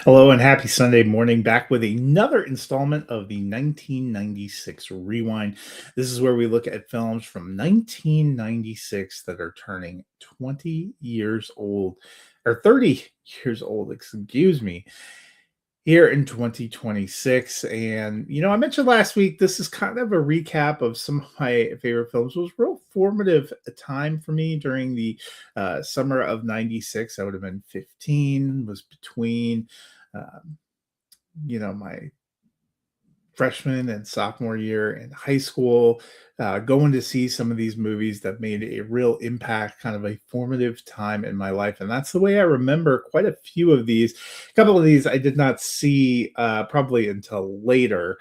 Hello and happy Sunday morning. Back with another installment of the 1996 Rewind. This is where we look at films from 1996 that are turning 20 years old, or 30 years old, excuse me, here in 2026. And, I mentioned last week, this is kind of a recap of some of my favorite films. It was a real formative time for me during the summer of 96. I would have been 15, was between. Um, my freshman and sophomore year in high school, going to see some of these movies that made a real impact, kind of a formative time in my life. And that's the way I remember quite a few of these. A couple of these I did not see probably until later.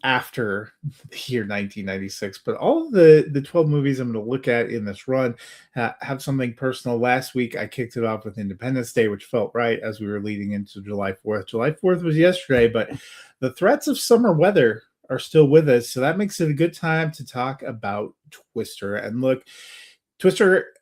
After the year 1996, but all of the 12 movies I'm going to look at in this run have something personal. Last week I kicked it off with Independence Day, which felt right as we were leading into July 4th. July 4th was yesterday, but the threats of summer weather are still with us, so that makes it a good time to talk about Twister. And look, Twister,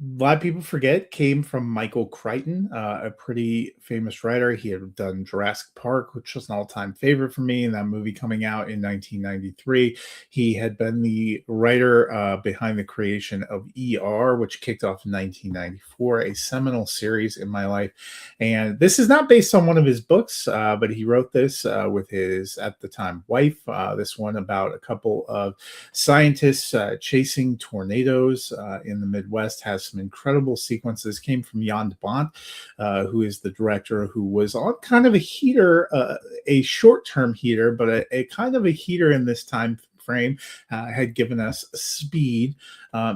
a lot of people forget, came from Michael Crichton, a pretty famous writer. He had done Jurassic Park, which was an all-time favorite for me, and that movie coming out in 1993. He had been the writer behind the creation of ER, which kicked off in 1994, a seminal series in my life. And this is not based on one of his books, but he wrote this with his, at the time, wife. This one about a couple of scientists chasing tornadoes in the Midwest, has some incredible sequences. Came from Jan de Bont, who is the director, who was on kind of a heater, a short-term heater, but a kind of a heater in this time frame. Had given us Speed.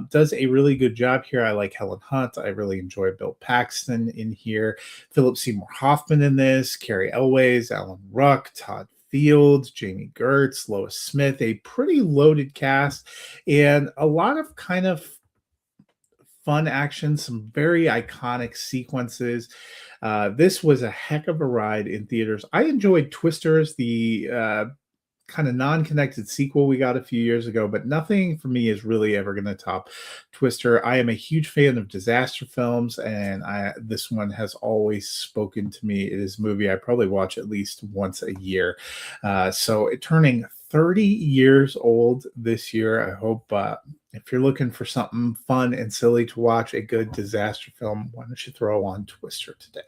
Does a really good job here. I like Helen Hunt. I really enjoy Bill Paxton in here. Philip Seymour Hoffman in this. Carrie Elways, Alan Ruck, Todd Fields, Jamie Gertz, Lois Smith, a pretty loaded cast, and a lot of kind of fun action, some very iconic sequences. This was a heck of a ride in theaters. I enjoyed Twisters, the kind of non-connected sequel we got a few years ago, but nothing for me is really ever going to top Twister. I am a huge fan of disaster films, and this one has always spoken to me. It is a movie I probably watch at least once a year. So it turning 30 years old this year. I hope if you're looking for something fun and silly to watch, a good disaster film, why don't you throw on Twister today?